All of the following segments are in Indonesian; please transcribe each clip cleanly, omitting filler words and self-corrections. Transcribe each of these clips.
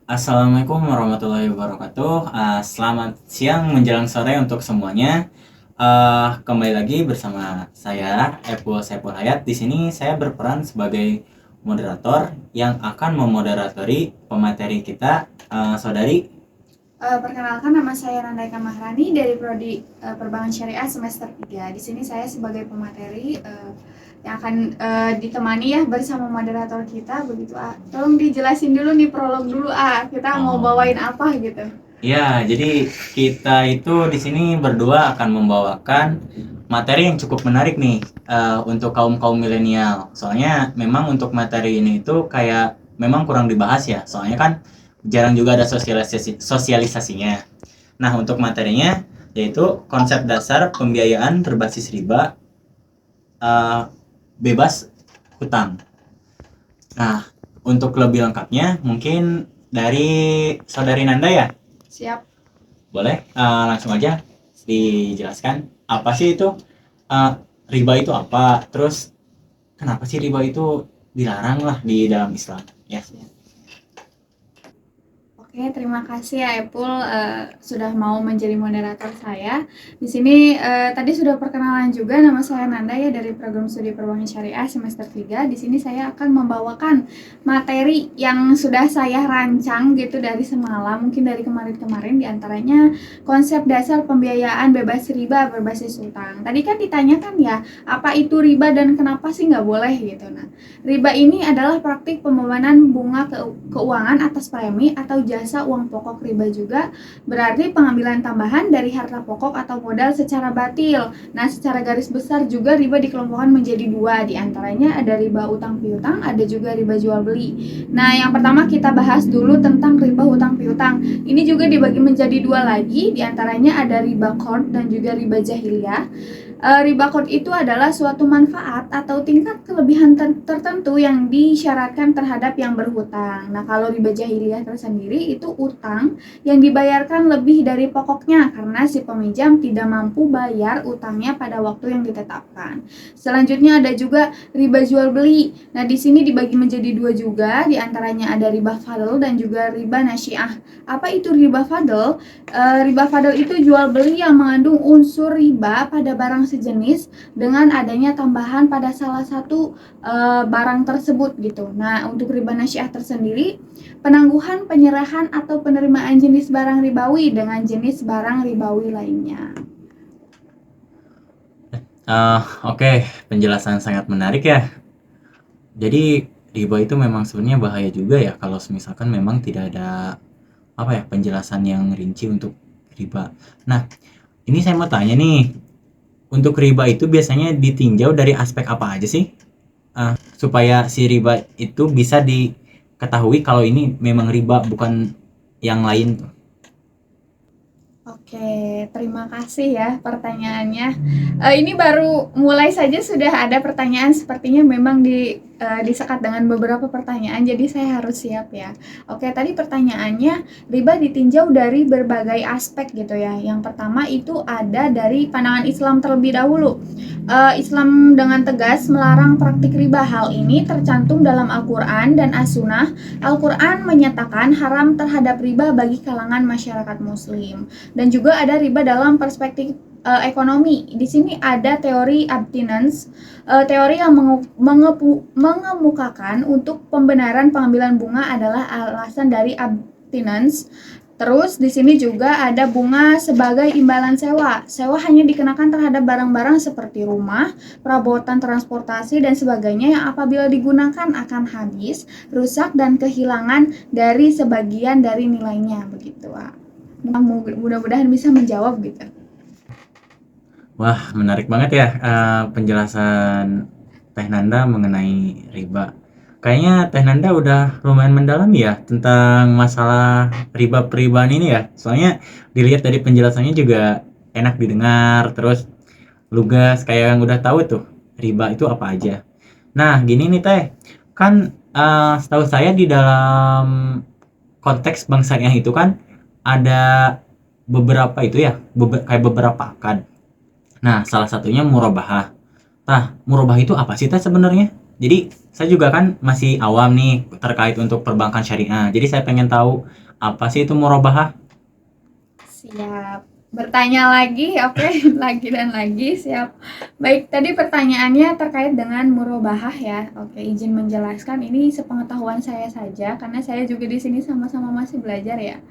Assalamualaikum warahmatullahi wabarakatuh. Selamat siang menjelang sore untuk semuanya. Kembali lagi bersama saya Epul Saiful Hayat. Di sini saya berperan sebagai moderator yang akan memoderatori pemateri kita, saudari. Perkenalkan, nama saya Nandaika Mahrani dari Prodi Perbankan Syariah semester 3. Di sini saya sebagai pemateri yang akan ditemani ya bersama moderator kita begitu. Tolong dijelasin dulu nih, prolog dulu, kita mau bawain apa gitu. Ya, jadi kita itu di sini berdua akan membawakan materi yang cukup menarik nih, untuk kaum milenial. Soalnya memang untuk materi ini itu kayak memang kurang dibahas ya. Soalnya kan jarang juga ada sosialisasinya. Nah, untuk materinya yaitu konsep dasar pembiayaan berbasis riba, uh, bebas hutang. Nah, untuk lebih lengkapnya mungkin dari saudari Nanda ya. Siap. Boleh, langsung aja dijelaskan apa sih itu, uh, riba itu apa, terus kenapa sih riba itu dilarang lah di dalam Islam ya. Oke, terima kasih ya Epul sudah mau menjadi moderator saya. Di sini tadi sudah perkenalan juga, nama saya Nanda ya dari program studi perbankan syariah semester 3. Di sini saya akan membawakan materi yang sudah saya rancang gitu dari semalam, mungkin dari kemarin-kemarin, diantaranya konsep dasar pembiayaan bebas riba berbasis utang. Tadi kan ditanyakan ya, apa itu riba dan kenapa sih nggak boleh gitu. Nah, riba ini adalah praktik pembebanan bunga keuangan atas premi atau jasa uang pokok. Riba juga berarti pengambilan tambahan dari harta pokok atau modal secara batil. Nah, secara garis besar juga riba dikelompokkan menjadi dua, diantaranya ada riba utang piutang, ada juga riba jual beli. Nah, yang pertama kita bahas dulu tentang riba utang piutang. Ini juga dibagi menjadi dua lagi, diantaranya ada riba qard dan juga riba jahiliyah. Riba qard itu adalah suatu manfaat atau tingkat kelebihan tertentu yang disyaratkan terhadap yang berhutang. Nah, kalau riba jahiliyah tersendiri itu utang yang dibayarkan lebih dari pokoknya karena si peminjam tidak mampu bayar utangnya pada waktu yang ditetapkan. Selanjutnya ada juga riba jual beli. Nah, di sini dibagi menjadi dua juga, diantaranya ada riba fadl dan juga riba nasiah. Apa itu riba fadl? Riba fadl itu jual beli yang mengandung unsur riba pada barang sejenis dengan adanya tambahan pada salah satu barang tersebut gitu. Nah, untuk riba nasiah tersendiri, penangguhan, penyerahan atau penerimaan jenis barang ribawi dengan jenis barang ribawi lainnya. Oke, penjelasan sangat menarik ya. Jadi riba itu memang sebenarnya bahaya juga ya kalau misalkan memang tidak ada apa ya penjelasan yang rinci untuk riba. Nah, ini saya mau tanya nih, untuk riba itu biasanya ditinjau dari aspek apa aja sih? Supaya si riba itu bisa diketahui kalau ini memang riba bukan yang lain tuh. Oke, terima kasih ya pertanyaannya. Ini baru mulai saja sudah ada pertanyaan, sepertinya memang disekat dengan beberapa pertanyaan, jadi saya harus siap ya. Oke, tadi pertanyaannya riba ditinjau dari berbagai aspek gitu ya. Yang pertama itu ada dari pandangan Islam terlebih dahulu. Islam dengan tegas melarang praktik riba. Hal ini tercantum dalam Al-Quran dan As-Sunnah. Al-Quran menyatakan haram terhadap riba bagi kalangan masyarakat Muslim. Dan juga ada riba dalam perspektif ekonomi. Di sini ada teori abstinence, teori yang mengemukakan untuk pembenaran pengambilan bunga adalah alasan dari abstinence. Terus di sini juga ada bunga sebagai imbalan sewa. Sewa hanya dikenakan terhadap barang-barang seperti rumah, perabotan transportasi dan sebagainya yang apabila digunakan akan habis, rusak dan kehilangan dari sebagian dari nilainya begitu. Mudah-mudahan bisa menjawab gitu. Wah, menarik banget ya, penjelasan Teh Nanda mengenai riba. Kayaknya Teh Nanda udah lumayan mendalam ya tentang masalah riba peribaan ini ya. Soalnya dilihat dari penjelasannya juga enak didengar, terus lugas kayak yang udah tahu tuh riba itu apa aja. Nah, gini nih Teh, kan setahu saya di dalam konteks bank syariah itu kan ada beberapa itu ya, kayak beberapa akad. Nah, salah satunya murabahah. Nah, murabahah itu apa sih Teh sebenarnya? Jadi saya juga kan masih awam nih terkait untuk perbankan syariah. Jadi saya pengen tahu apa sih itu murabahah? Siap. Bertanya lagi, oke, lagi dan lagi, siap. Baik, tadi pertanyaannya terkait dengan murabahah ya. Oke, izin menjelaskan ini sepengetahuan saya saja karena saya juga di sini sama-sama masih belajar ya.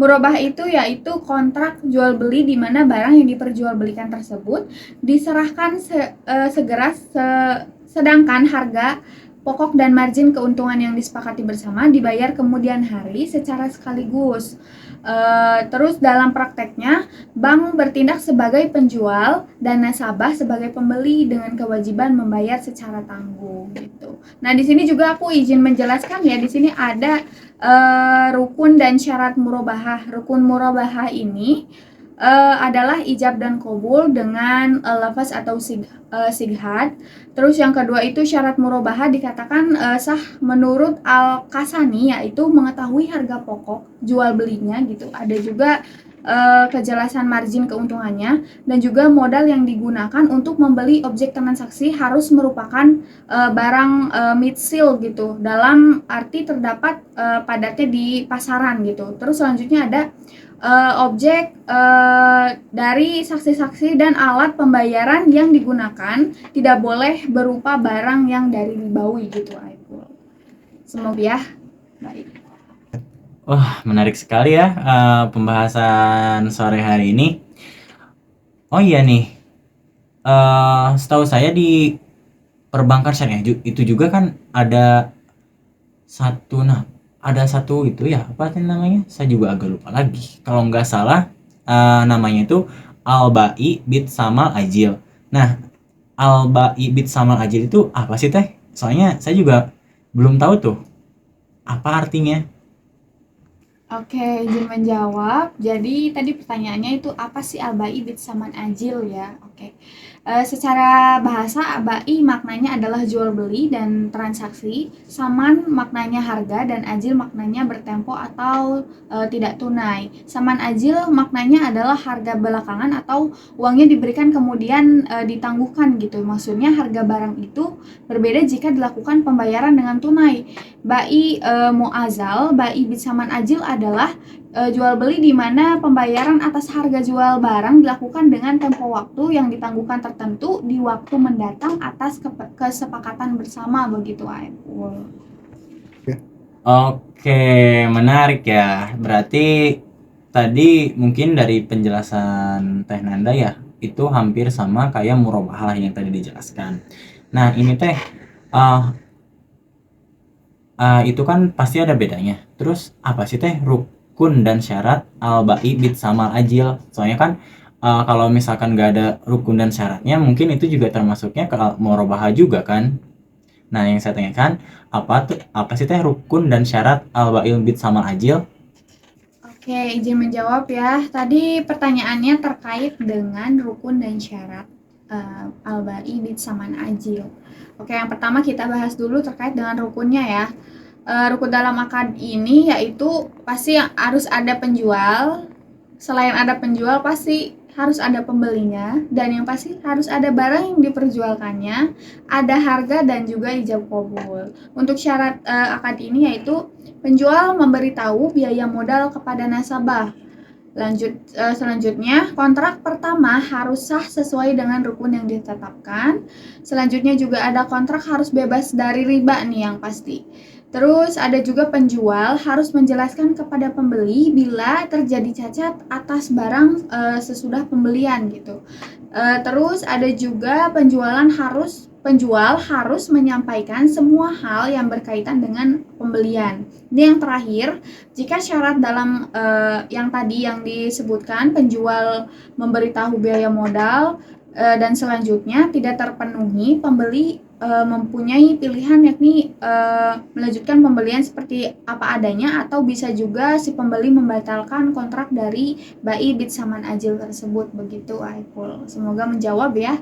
Murabahah itu yaitu kontrak jual beli di mana barang yang diperjualbelikan tersebut diserahkan sedangkan harga pokok dan margin keuntungan yang disepakati bersama dibayar kemudian hari secara sekaligus. Terus dalam prakteknya, bank bertindak sebagai penjual dan nasabah sebagai pembeli dengan kewajiban membayar secara tanggung gitu. Nah, di sini juga aku izin menjelaskan ya, di sini ada rukun dan syarat murabahah. Rukun murabahah ini adalah ijab dan qabul dengan lafaz atau sighad. Terus yang kedua itu syarat murabahah dikatakan sah menurut Al-Kasani, yaitu mengetahui harga pokok jual belinya gitu. Ada juga kejelasan margin keuntungannya dan juga modal yang digunakan untuk membeli objek transaksi harus merupakan barang mid sale gitu. Dalam arti terdapat padatnya di pasaran gitu. Terus selanjutnya ada objek dari saksi-saksi dan alat pembayaran yang digunakan tidak boleh berupa barang yang dari ribawi gitu, Aipul. Semoga ya baik. Wah, menarik sekali ya pembahasan sore hari ini. Oh iya nih, setahu saya di perbankan syariah itu juga kan ada satu, nah ada satu itu ya apa sih namanya? Saya juga agak lupa lagi. Kalau nggak salah namanya itu Al-Ba'i bid Samal Ajil. Nah, Al-Ba'i bid Samal Ajil itu apa sih teh? Soalnya saya juga belum tahu tuh apa artinya. Oke, izin menjawab. Jadi tadi pertanyaannya itu apa sih al-bai bid saman ajil ya? Oke. Secara bahasa al-bai maknanya adalah jual beli dan transaksi, saman maknanya harga dan ajil maknanya bertempo atau tidak tunai. Saman ajil maknanya adalah harga belakangan atau uangnya diberikan kemudian ditangguhkan gitu. Maksudnya harga barang itu berbeda jika dilakukan pembayaran dengan tunai. Bai muazal, bai bid saman ajil adalah jual beli di mana pembayaran atas harga jual barang dilakukan dengan tempo waktu yang ditangguhkan tertentu di waktu mendatang atas kesepakatan bersama begitu, Aipul. Oke, menarik ya. Berarti tadi mungkin dari penjelasan Teh Nanda ya, itu hampir sama kayak murabahah yang tadi dijelaskan. Nah, ini Teh eh itu kan pasti ada bedanya. Terus apa sih Teh rukun dan syarat al-ba'i bid sama ajil? Soalnya kan kalau misalkan nggak ada rukun dan syaratnya, mungkin itu juga termasuknya ke murabahah juga kan? Nah, yang saya tanyakan, apa sih Teh rukun dan syarat al-ba'il bid sama ajil? Oke, izin menjawab ya. Tadi pertanyaannya terkait dengan rukun dan syarat al-bai bid saman ajil. Oke, yang pertama kita bahas dulu terkait dengan rukunnya ya. Rukun dalam akad ini yaitu pasti harus ada penjual. Selain ada penjual pasti harus ada pembelinya dan yang pasti harus ada barang yang diperjualkannya, ada harga dan juga ijab qabul. Untuk syarat akad ini yaitu penjual memberitahu biaya modal kepada nasabah. Selanjutnya kontrak pertama harus sah sesuai dengan rukun yang ditetapkan. Selanjutnya juga ada kontrak harus bebas dari riba nih yang pasti. Terus ada juga penjual harus menjelaskan kepada pembeli bila terjadi cacat atas barang sesudah pembelian gitu. Terus ada juga penjual harus menyampaikan semua hal yang berkaitan dengan pembelian. Ini yang terakhir, jika syarat dalam yang tadi yang disebutkan penjual memberitahu biaya modal dan selanjutnya tidak terpenuhi, pembeli mempunyai pilihan yakni melanjutkan pembelian seperti apa adanya atau bisa juga si pembeli membatalkan kontrak dari bai bid saman ajil tersebut begitu, Aipul. Semoga menjawab ya.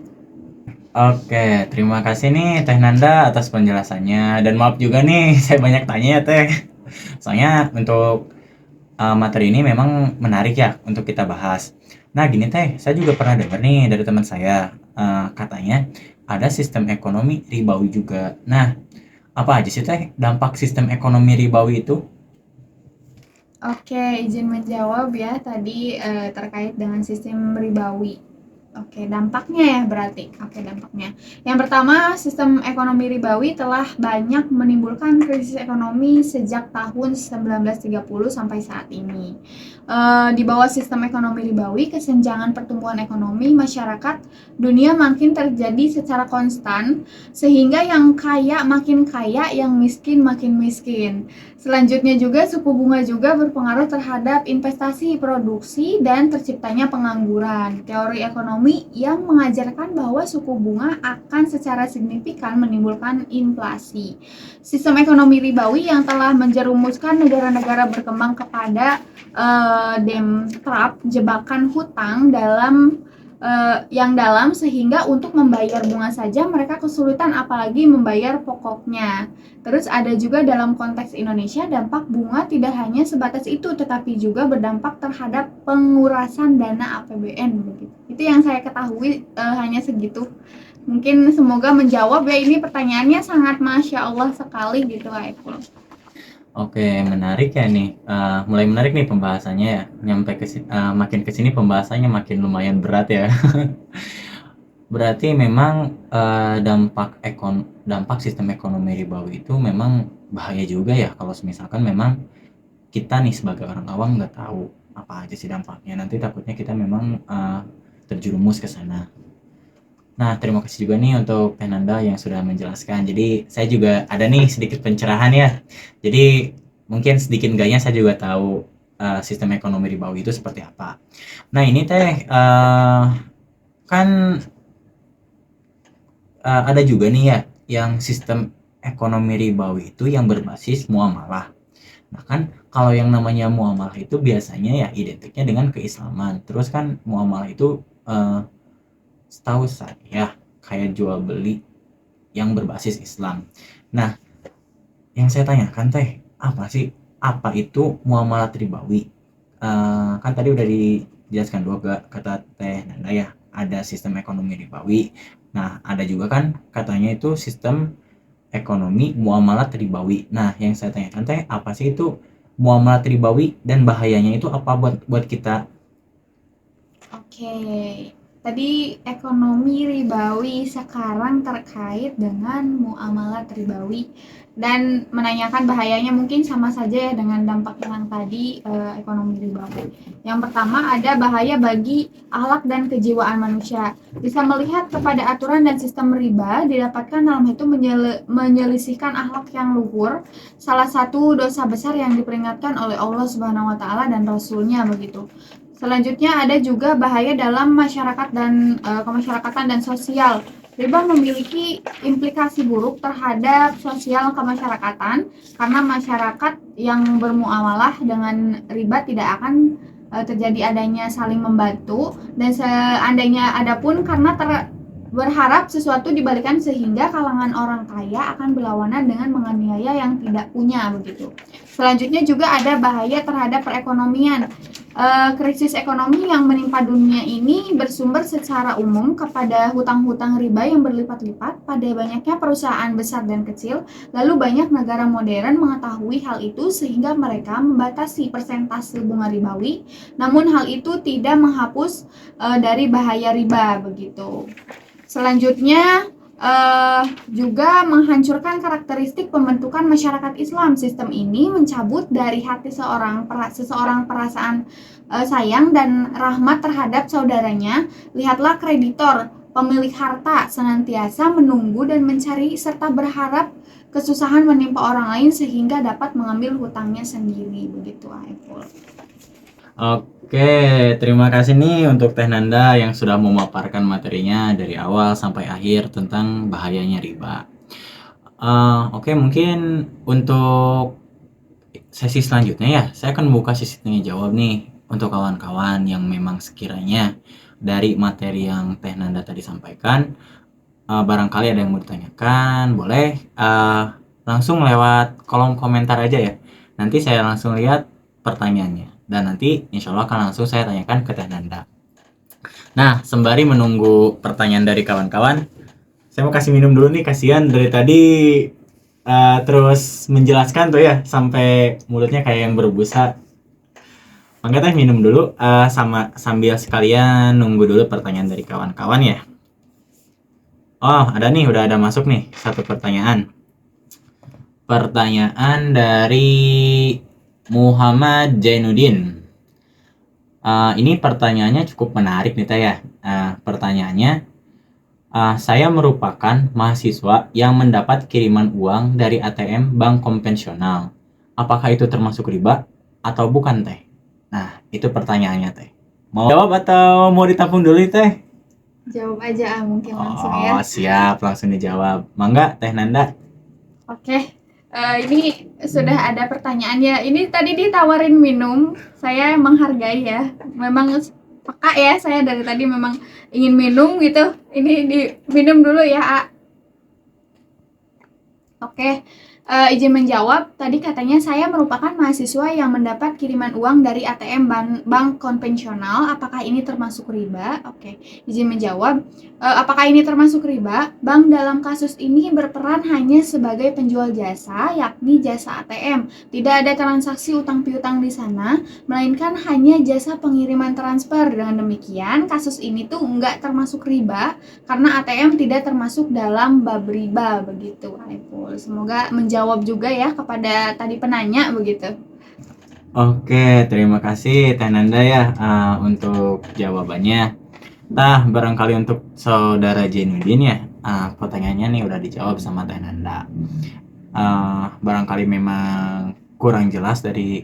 Oke, terima kasih nih Teh Nanda atas penjelasannya. Dan maaf juga nih, saya banyak tanya ya Teh. Soalnya untuk materi ini memang menarik ya untuk kita bahas. Nah gini Teh, saya juga pernah dengar nih dari teman saya, katanya ada sistem ekonomi ribawi juga. Nah, apa aja sih teh dampak sistem ekonomi ribawi itu? Oke, izin menjawab ya tadi terkait dengan sistem ribawi. Oke, dampaknya ya berarti. Oke, dampaknya. Yang pertama, sistem ekonomi ribawi telah banyak menimbulkan krisis ekonomi sejak tahun 1930 sampai saat ini. Di bawah sistem ekonomi ribawi, kesenjangan pertumbuhan ekonomi masyarakat dunia makin terjadi secara konstan, sehingga yang kaya makin kaya, yang miskin makin miskin. Selanjutnya juga suku bunga juga berpengaruh terhadap investasi, produksi, dan terciptanya pengangguran. Teori ekonomi yang mengajarkan bahwa suku bunga akan secara signifikan menimbulkan inflasi. Sistem ekonomi ribawi yang telah menjerumuskan negara-negara berkembang kepada debt trap, jebakan hutang yang dalam, sehingga untuk membayar bunga saja mereka kesulitan apalagi membayar pokoknya. Terus ada juga dalam konteks Indonesia, dampak bunga tidak hanya sebatas itu tetapi juga berdampak terhadap pengurasan dana APBN begitu. Itu yang saya ketahui, hanya segitu. Mungkin semoga menjawab ya, ini pertanyaannya sangat Masya Allah sekali gitu Aiful. Oke, menarik ya nih. Mulai menarik nih pembahasannya ya. Makin kesini pembahasannya makin lumayan berat ya. Berarti memang dampak sistem ekonomi ribawi itu memang bahaya juga ya kalau misalkan memang kita nih sebagai orang awam nggak tahu apa aja sih dampaknya. Nanti takutnya kita memang terjerumus ke sana. Nah, terima kasih juga nih untuk Teh Nanda yang sudah menjelaskan. Jadi, saya juga ada nih sedikit pencerahan ya. Jadi, mungkin sedikit enggaknya saya juga tahu sistem ekonomi ribawi itu seperti apa. Nah, ini Teh, kan ada juga nih ya yang sistem ekonomi ribawi itu yang berbasis muamalah. Nah, kan kalau yang namanya muamalah itu biasanya ya identiknya dengan keislaman. Terus kan muamalah itu setahu saya kayak jual beli yang berbasis Islam. Nah, yang saya tanyakan teh, apa itu muamalah ribawi? Kan tadi udah dijelaskan dua kata Teh Nanda ya, ada sistem ekonomi ribawi. Nah, ada juga kan katanya itu sistem ekonomi muamalah ribawi. Nah, yang saya tanyakan teh, apa sih itu muamalah ribawi dan bahayanya itu apa buat kita? Oke, tadi ekonomi ribawi sekarang terkait dengan muamalah ribawi dan menanyakan bahayanya, mungkin sama saja ya dengan dampak yang tadi ekonomi ribawi. Yang pertama ada bahaya bagi akhlak dan kejiwaan manusia. Bisa melihat kepada aturan dan sistem riba didapatkan dalam itu menyelisihkan akhlak yang luhur, salah satu dosa besar yang diperingatkan oleh Allah Subhanahu wa taala dan Rasulnya begitu. Selanjutnya ada juga bahaya dalam masyarakat dan kemasyarakatan dan sosial. Riba memiliki implikasi buruk terhadap sosial kemasyarakatan karena masyarakat yang bermuamalah dengan riba tidak akan terjadi adanya saling membantu, dan seandainya ada pun karena berharap sesuatu dibalikan sehingga kalangan orang kaya akan berlawanan dengan menganiaya yang tidak punya begitu. Selanjutnya juga ada bahaya terhadap perekonomian. Krisis ekonomi yang menimpa dunia ini bersumber secara umum kepada hutang-hutang riba yang berlipat-lipat pada banyaknya perusahaan besar dan kecil. Lalu banyak negara modern mengetahui hal itu sehingga mereka membatasi persentase bunga ribawi. Namun hal itu tidak menghapus dari bahaya riba begitu. Selanjutnya juga menghancurkan karakteristik pembentukan masyarakat Islam. Sistem ini mencabut dari hati seseorang perasaan sayang dan rahmat terhadap saudaranya. Lihatlah kreditor, pemilik harta senantiasa menunggu dan mencari serta berharap kesusahan menimpa orang lain sehingga dapat mengambil hutangnya sendiri begitu Aiful. Oke, terima kasih nih untuk Teh Nanda yang sudah memaparkan materinya dari awal sampai akhir tentang bahayanya riba. Oke, mungkin untuk sesi selanjutnya ya, saya akan buka sesi tanya jawab nih untuk kawan-kawan yang memang sekiranya dari materi yang Teh Nanda tadi sampaikan, barangkali ada yang mau ditanyakan, boleh langsung lewat kolom komentar aja ya. Nanti saya langsung lihat pertanyaannya. Dan nanti insya Allah akan langsung saya tanyakan ke Teh Nanda. Nah, sembari menunggu pertanyaan dari kawan-kawan, Saya mau kasih minum dulu nih, kasihan dari tadi terus menjelaskan tuh ya sampai mulutnya kayak yang berbusa. Mangga teh minum dulu sama sambil sekalian nunggu dulu pertanyaan dari kawan-kawan ya. Oh, ada nih, udah ada masuk nih satu pertanyaan. Pertanyaan dari Muhammad Jainuddin. Ini pertanyaannya cukup menarik nih Teh ya. Pertanyaannya, saya merupakan mahasiswa yang mendapat kiriman uang dari ATM bank konvensional. Apakah itu termasuk riba atau bukan Teh? Nah, itu pertanyaannya Teh. Mau jawab atau mau ditampung dulu Teh? Jawab aja mungkin langsung ya. Oh, siap, langsung dijawab. Mangga Teh Nanda. Oke. Ini sudah ada pertanyaan ya. Ini tadi ditawarin minum, saya menghargai ya. Memang peka ya, saya dari tadi memang ingin minum gitu. Ini diminum dulu ya, A. Oke. Izin menjawab, tadi katanya saya merupakan mahasiswa yang mendapat kiriman uang dari ATM bank konvensional. Apakah ini termasuk riba? Oke, izin menjawab. Apakah ini termasuk riba? Bank dalam kasus ini berperan hanya sebagai penjual jasa, yakni jasa ATM. Tidak ada transaksi utang piutang di sana, melainkan hanya jasa pengiriman transfer. Dengan demikian, kasus ini tuh nggak termasuk riba karena ATM tidak termasuk dalam bab riba begitu, Aipul. Semoga menjawab juga ya kepada tadi penanya begitu. Oke, terima kasih Teh Nanda ya untuk jawabannya. Nah, barangkali untuk saudara Jainuddin ya, pertanyaannya nih udah dijawab sama Teh Nanda. Barangkali memang kurang jelas dari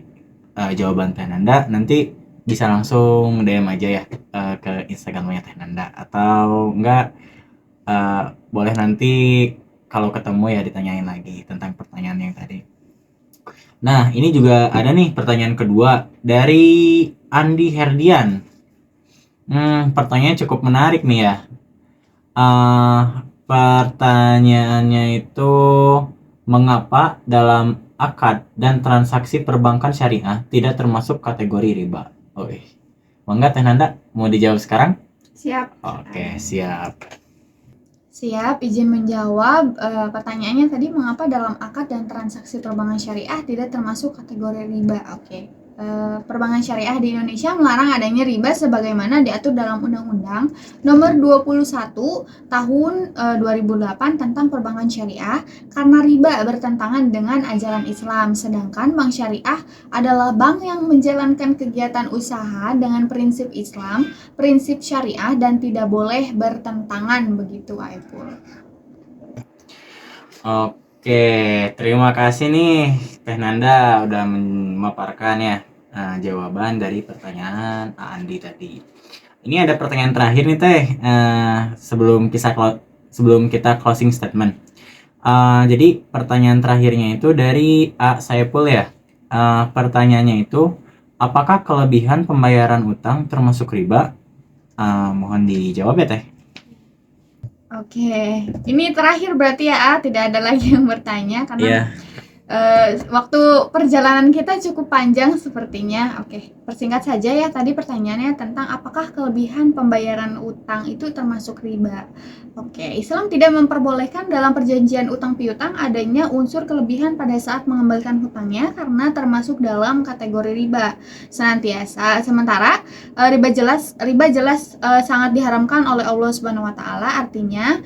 jawaban Teh Nanda, nanti bisa langsung DM aja ya ke Instagramnya Teh Nanda, atau enggak boleh nanti kalau ketemu ya ditanyain lagi tentang pertanyaan yang tadi. Nah, ini juga ada nih pertanyaan kedua dari Andi Herdian. Pertanyaannya cukup menarik nih ya. Pertanyaannya itu, mengapa dalam akad dan transaksi perbankan syariah tidak termasuk kategori riba? Oke, mangga Teh Nanda mau dijawab sekarang? Siap. Oke, siap. Siap, izin menjawab. Pertanyaannya tadi, mengapa dalam akad dan transaksi perbankan syariah tidak termasuk kategori riba? Oke. Perbankan syariah di Indonesia melarang adanya riba sebagaimana diatur dalam Undang-Undang Nomor 21 Tahun 2008 tentang Perbankan Syariah karena riba bertentangan dengan ajaran Islam. Sedangkan bank syariah adalah bank yang menjalankan kegiatan usaha dengan prinsip Islam, prinsip syariah, dan tidak boleh bertentangan begitu, Aipul. Oke, terima kasih nih Teh Nanda udah memaparkan ya jawaban dari pertanyaan Andi tadi. Ini ada pertanyaan terakhir nih Teh, sebelum kita closing statement. Jadi pertanyaan terakhirnya itu dari A Saiful ya. Pertanyaannya itu, apakah kelebihan pembayaran utang termasuk riba? Mohon dijawab ya Teh. Oke, ini terakhir berarti ya, tidak ada lagi yang bertanya karena Iya. waktu perjalanan kita cukup panjang sepertinya. Oke, persingkat saja ya, tadi pertanyaannya tentang apakah kelebihan pembayaran utang itu termasuk riba. Oke, Islam tidak memperbolehkan dalam perjanjian utang piutang adanya unsur kelebihan pada saat mengembalikan hutangnya karena termasuk dalam kategori riba. Sementara riba jelas sangat diharamkan oleh Allah Subhanahu wa taala, artinya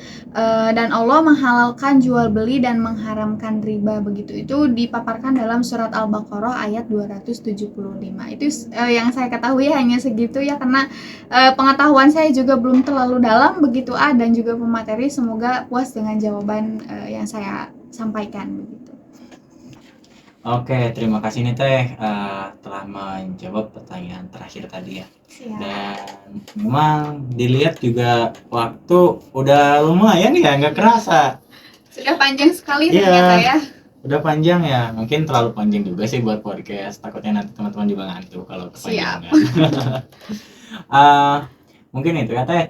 dan Allah menghalalkan jual beli dan mengharamkan riba begitu. Itu dipaparkan dalam surat Al-Baqarah ayat 275. Itu yang saya ketahui hanya segitu ya, karena pengetahuan saya juga belum terlalu dalam begitu dan juga pemateri. Semoga puas dengan jawaban yang saya sampaikan begitu. Oke, terima kasih nih Teh telah menjawab pertanyaan terakhir tadi ya. Siap. Dan memang dilihat juga waktu udah lumayan ya, nggak kerasa. Sudah panjang sekali Iya. ternyata ya. Udah panjang ya, mungkin terlalu panjang juga sih buat podcast. Takutnya nanti teman-teman juga ngantuk kalau kepanjangan. Mungkin itu ya Teh.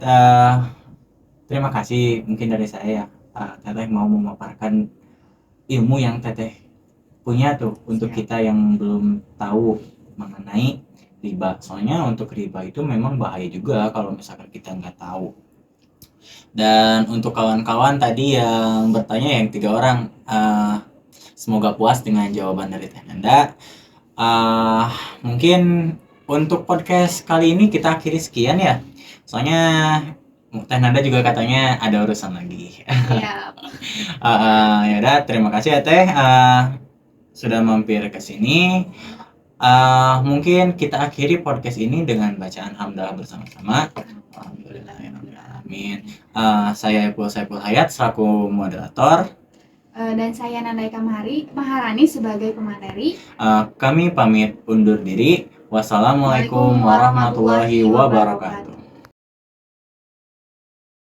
Terima kasih mungkin dari saya Teteh mau memaparkan ilmu yang Teteh punya tuh untuk kita yang belum tahu mengenai riba. Soalnya untuk riba itu memang bahaya juga kalau misalkan kita nggak tahu. Dan untuk kawan-kawan tadi yang bertanya yang 3 orang, semoga puas dengan jawaban dari Teh Nanda. Mungkin untuk podcast kali ini kita akhiri sekian ya. Soalnya Teh Nanda juga katanya ada urusan lagi. Siap. Ya udah, terima kasih ya Teh sudah mampir ke sini. Mungkin kita akhiri podcast ini dengan bacaan hamdalah bersama-sama. Alhamdulillahirrahmanirrahim. Saya Epul Saiful Hayat selaku moderator. Dan saya Nanda Eka Maharani sebagai pemateri. Kami pamit undur diri. Wassalamualaikum warahmatullahi wabarakatuh.